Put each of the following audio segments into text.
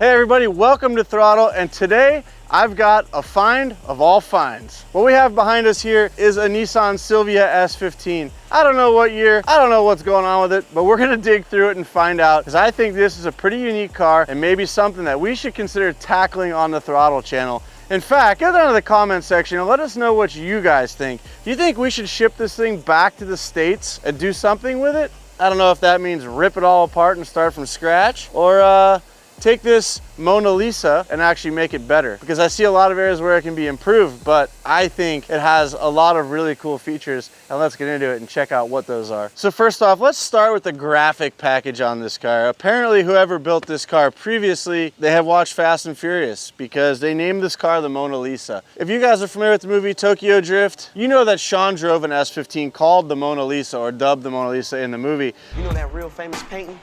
Hey everybody, welcome to Throttle, and today I've got a find of all finds. What we have behind us here is a Nissan S15. I don't know what year, I don't know what's going on with it, but we're gonna dig through it and find out, because I think this is a pretty unique car and maybe something that we should consider tackling on the Throttle channel. In fact, get down to the comment section and let us know what you guys think. Do you think we should ship this thing back to the States and do something with it? I don't know if that means rip it all apart and start from scratch, or take this Mona Lisa and actually make it better, because I see a lot of areas where it can be improved, but I think it has a lot of really cool features, and let's get into it and check out what those are. So first off, let's start with the graphic package on this car. Apparently whoever built this car previously, they have watched Fast and Furious, because they named this car the Mona Lisa. If you guys are familiar with the movie Tokyo Drift, you know that Sean drove an S15 called the Mona Lisa, or dubbed the Mona Lisa in the movie. You know that real famous painting?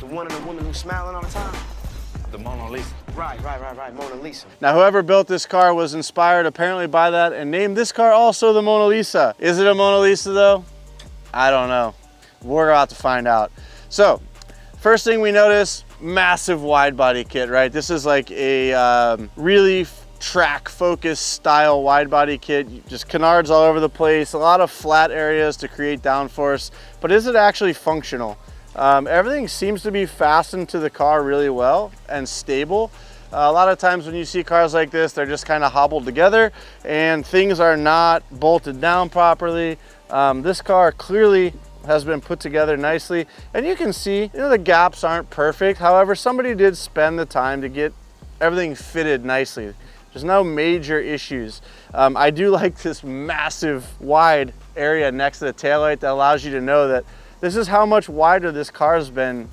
The one of the woman who's smiling all the time? The Mona Lisa. Right, Mona Lisa. Now, whoever built this car was inspired apparently by that and named this car also the Mona Lisa. Is it a Mona Lisa though? I don't know. We're about to find out. So, first thing we notice, massive wide body kit, right? This is like a really track focused style wide body kit. Just canards all over the place, a lot of flat areas to create downforce, but is it actually functional? Everything seems to be fastened to the car really well and stable. A lot of times when you see cars like this, they're just kind of hobbled together and things are not bolted down properly. This car clearly has been put together nicely, and you can see, the gaps aren't perfect. However, somebody did spend the time to get everything fitted nicely. There's no major issues. I do like this massive wide area next to the taillight that allows you to know that this is how much wider this car's been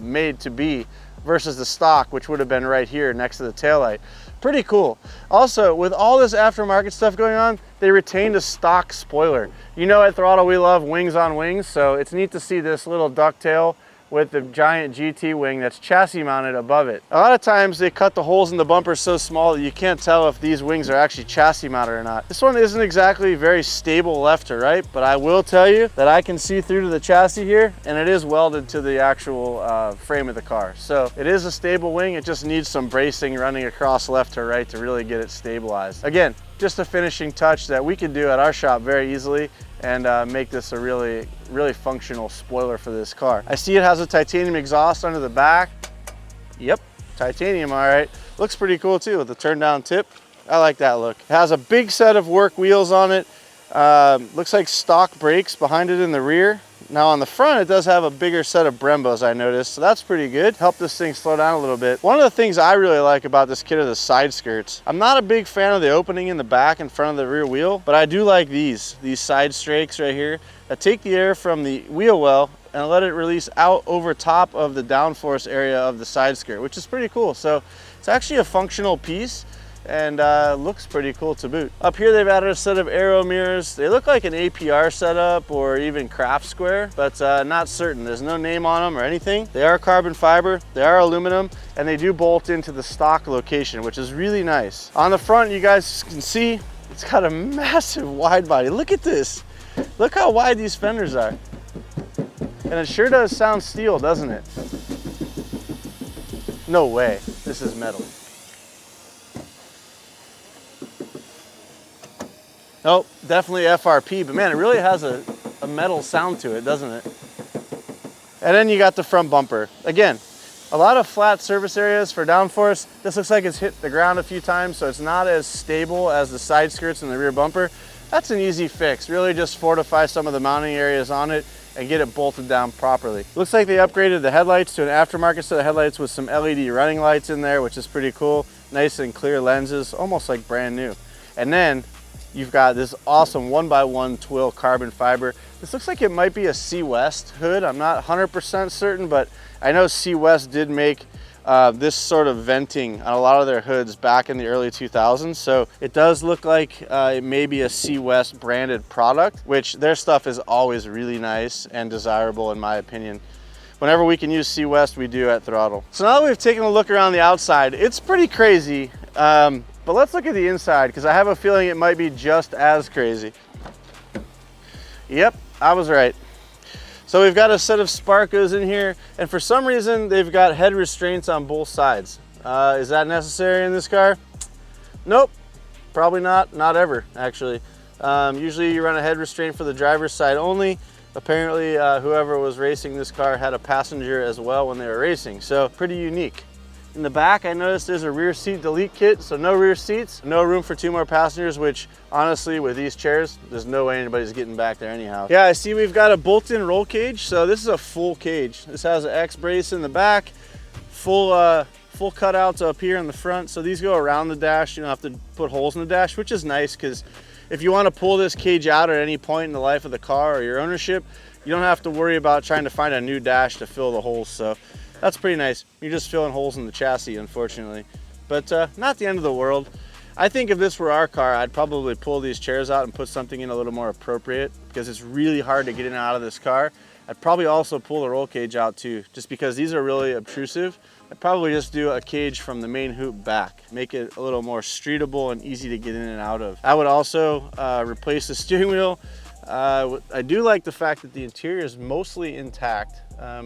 made to be versus the stock, which would have been right here next to the taillight. Pretty cool. Also, with all this aftermarket stuff going on, they retained a stock spoiler. You know, at Throttle we love wings on wings, so it's neat to see this little ducktail with the giant GT wing that's chassis mounted above it. A lot of times they cut the holes in the bumper so small that you can't tell if these wings are actually chassis mounted or not. This one isn't exactly very stable left to right, but I will tell you that I can see through to the chassis here, and it is welded to the actual frame of the car. So it is a stable wing, it just needs some bracing running across left to right to really get it stabilized. Again, just a finishing touch that we can do at our shop very easily and make this a really functional spoiler for this car. I see it has a titanium exhaust under the back. Yep, titanium, all right. Looks pretty cool too with the turn down tip. I like that look. It has a big set of work wheels on it. Looks like stock brakes behind it in the rear. Now on the front, it does have a bigger set of Brembos, I noticed, so that's pretty good. Help this thing slow down a little bit. One of the things I really like about this kit are the side skirts. I'm not a big fan of the opening in the back in front of the rear wheel, but I do like these side strakes right here that take the air from the wheel well and let it release out over top of the downforce area of the side skirt, which is pretty cool. So it's actually a functional piece and looks pretty cool to boot. Up here they've added a set of aero mirrors. They look like an APR setup or even craft square, but not certain. There's no name on them or anything. They are carbon fiber, they are aluminum, and they do bolt into the stock location, which is really nice. On the front, you guys can see it's got a massive wide body. Look at this. Look how wide these fenders are. And it sure does sound steel, doesn't it? No way, this is metal. Nope, definitely FRP, but man, it really has a metal sound to it, doesn't it? And then you got the front bumper. Again, a lot of flat surface areas for downforce. This looks like it's hit the ground a few times, so it's not as stable as the side skirts and the rear bumper. That's an easy fix. Really just fortify some of the mounting areas on it and get it bolted down properly. Looks like they upgraded the headlights to an aftermarket set of headlights with some LED running lights in there, which is pretty cool. Nice and clear lenses, almost like brand new. And then you've got this awesome 1x1 twill carbon fiber. This looks like it might be a C West hood. I'm not 100% certain, but I know C West did make this sort of venting on a lot of their hoods back in the early 2000s. So it does look like it may be a C West branded product, which their stuff is always really nice and desirable in my opinion. Whenever we can use C West, we do at Throttle. So now that we've taken a look around the outside, it's pretty crazy. But let's look at the inside, because I have a feeling it might be just as crazy. Yep, I was right. So we've got a set of Sparcos in here, and for some reason they've got head restraints on both sides. Is that necessary in this car? Nope, probably not ever actually. Usually you run a head restraint for the driver's side only. Apparently whoever was racing this car had a passenger as well when they were racing, so pretty unique. In the back, I noticed there's a rear seat delete kit, so no rear seats, no room for 2 more passengers, which honestly, with these chairs, there's no way anybody's getting back there anyhow. Yeah, I see we've got a bolt-in roll cage, so this is a full cage. This has an X brace in the back, full cutouts up here in the front, so these go around the dash. You don't have to put holes in the dash, which is nice, because if you want to pull this cage out at any point in the life of the car or your ownership, you don't have to worry about trying to find a new dash to fill the holes. So that's pretty nice. You're just filling holes in the chassis, unfortunately, but not the end of the world. I think if this were our car, I'd probably pull these chairs out and put something in a little more appropriate, because it's really hard to get in and out of this car. I'd probably also pull the roll cage out too, just because these are really obtrusive. I'd probably just do a cage from the main hoop back, make it a little more streetable and easy to get in and out of. I would also replace the steering wheel. I do like the fact that the interior is mostly intact.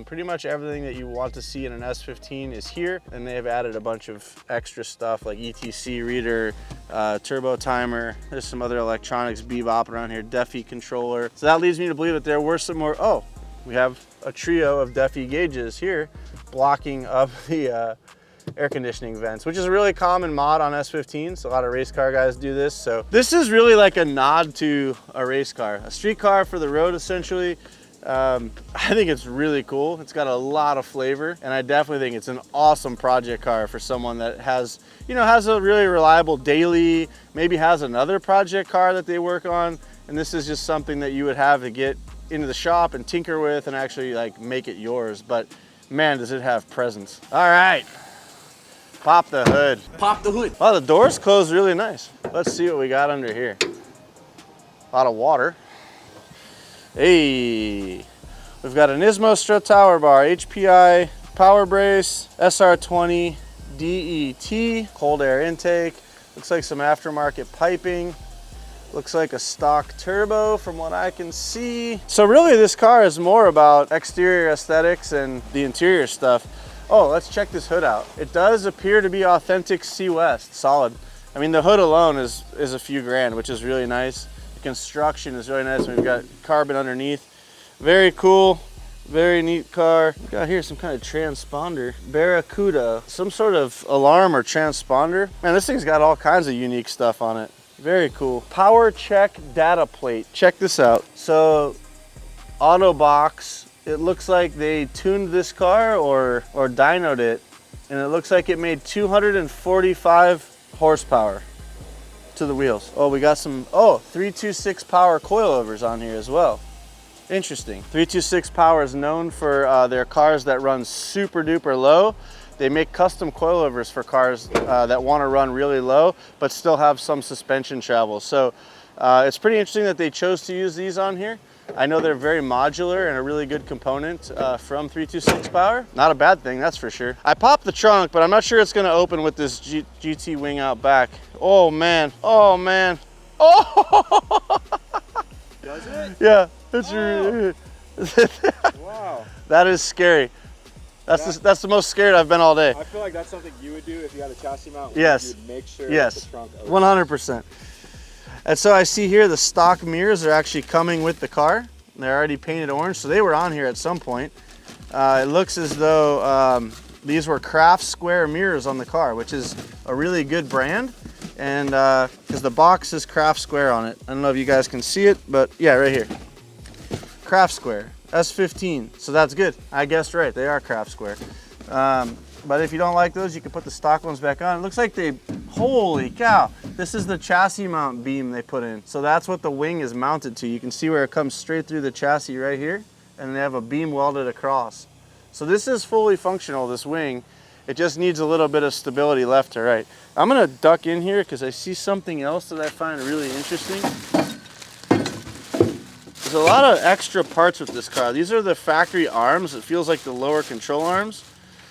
Pretty much everything that you want to see in an S15 is here, and they have added a bunch of extra stuff like ETC reader, turbo timer. There's some other electronics bebop around here, DEFI controller. So that leads me to believe that there were some more. Oh, we have a trio of DEFI gauges here blocking up the air conditioning vents, which is a really common mod on S15s. A lot of race car guys do this. So this is really like a nod to a race car, a street car for the road essentially. I think it's really cool. It's got a lot of flavor, and I definitely think it's an awesome project car for someone that has, you know, has a really reliable daily, maybe has another project car that they work on, and this is just something that you would have to get into the shop and tinker with and actually like make it yours. But man, does it have presence. All right, pop the hood. Pop the hood. Well, the doors close really nice. Let's see what we got under here. A lot of water. Hey, we've got an Nismo strut tower bar, HPI power brace, SR20 DET, cold air intake. Looks like some aftermarket piping. Looks like a stock turbo from what I can see. So really this car is more about exterior aesthetics and the interior stuff. Oh, let's check this hood out. It does appear to be authentic C West, solid. I mean, the hood alone is a few grand, which is really nice. The construction is really nice. We've got carbon underneath. Very cool, very neat car. We've got here some kind of transponder. Barracuda, some sort of alarm or transponder. Man, this thing's got all kinds of unique stuff on it. Very cool. Power check data plate. Check this out. So, Autobox, it looks like they tuned this car or dynoed it, and it looks like it made 245 horsepower to the wheels. Oh, we got some, 326 power coilovers on here as well. Interesting. 326 Power is known for their cars that run super duper low. They make custom coilovers for cars that want to run really low, but still have some suspension travel. So it's pretty interesting that they chose to use these on here. I know they're very modular and a really good component from 326 Power. Not a bad thing, that's for sure. I popped the trunk, but I'm not sure it's gonna open with this GT wing out back. Oh man, oh man. Oh! Does it? Yeah, it's really... Wow. That is scary. That's the most scared I've been all day. I feel like that's something you would do if you had a chassis mount. Yes. You would make sure Yes. the trunk opens. 100%. And so I see here the stock mirrors are actually coming with the car. They're already painted orange, so they were on here at some point. It looks as though these were Craft Square mirrors on the car, which is a really good brand. And because the box is Craft Square on it. I don't know if you guys can see it, but yeah, right here. Craft Square, S15, so that's good. I guessed right, they are Craft Square. But if you don't like those, you can put the stock ones back on. It looks like they, holy cow, this is the chassis mount beam they put in. So that's what the wing is mounted to. You can see where it comes straight through the chassis right here, and they have a beam welded across. So this is fully functional, this wing. It just needs a little bit of stability left to right. I'm gonna duck in here because I see something else that I find really interesting. There's a lot of extra parts with this car. These are the factory arms. It feels like the lower control arms.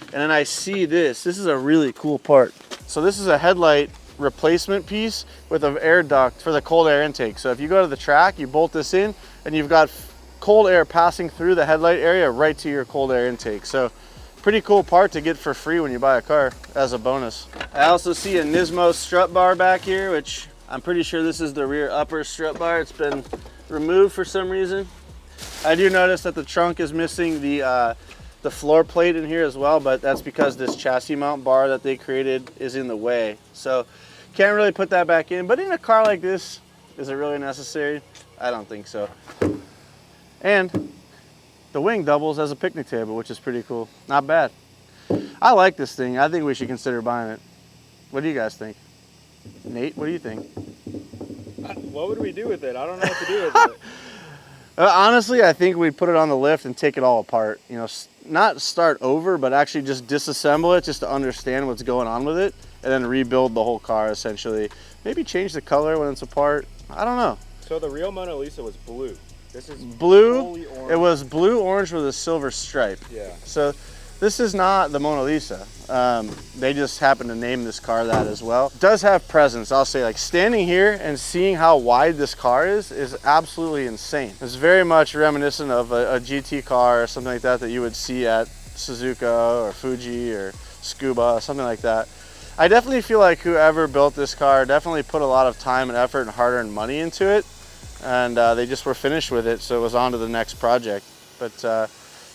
And then I see this. This is a really cool part. So this is a headlight replacement piece with an air duct for the cold air intake. So if you go to the track, you bolt this in and you've got cold air passing through the headlight area right to your cold air intake. So Pretty cool part to get for free when you buy a car as a bonus. I also see a Nismo strut bar back here, which I'm pretty sure this is the rear upper strut bar. It's been removed for some reason. I do notice that the trunk is missing the floor plate in here as well, but that's because this chassis mount bar that they created is in the way. So can't really put that back in, but in a car like this, is it really necessary? I don't think so. And the wing doubles as a picnic table, which is pretty cool. Not bad. I like this thing. I think we should consider buying it. What do you guys think? Nate, what do you think? What would we do with it? I don't know what to do with it. Honestly, I think we'd put it on the lift and take it all apart. You know, not start over, but actually just disassemble it just to understand what's going on with it, and then rebuild the whole car essentially. Maybe change the color when it's apart. I don't know. So the real Mona Lisa was blue. This is blue. orange. It was blue orange with a silver stripe. Yeah. So this is not the Mona Lisa. They just happen to name this car that as well. It does have presence. I'll say, like, standing here and seeing how wide this car is absolutely insane. It's very much reminiscent of a GT car or something like that you would see at Suzuka or Fuji or Scuba, something like that. I definitely feel like whoever built this car definitely put a lot of time and effort and hard-earned money into it, and they just were finished with it, so it was on to the next project. But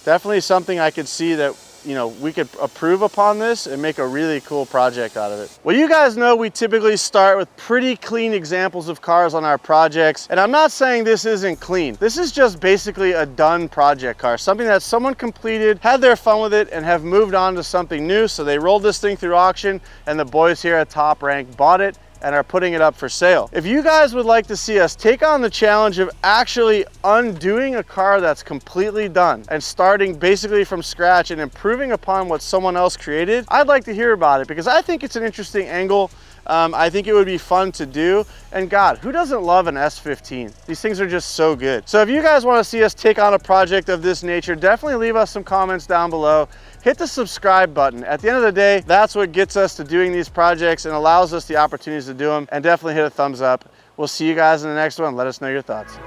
definitely something I could see that, you know, we could approve upon this and make a really cool project out of it. Well, you guys know we typically start with pretty clean examples of cars on our projects, and I'm not saying this isn't clean. This is just basically a done project car, something that someone completed, had their fun with it, and have moved on to something new. So they rolled this thing through auction, and the boys here at Top Rank bought it and are putting it up for sale. If you guys would like to see us take on the challenge of actually undoing a car that's completely done and starting basically from scratch and improving upon what someone else created, I'd like to hear about it, because I think it's an interesting angle. I think it would be fun to do, and God, who doesn't love an S15? These things are just so good. So if you guys want to see us take on a project of this nature, definitely leave us some comments down below. Hit the subscribe button. At the end of the day, that's what gets us to doing these projects and allows us the opportunities to do them, and definitely hit a thumbs up. We'll see you guys in the next one. Let us know your thoughts.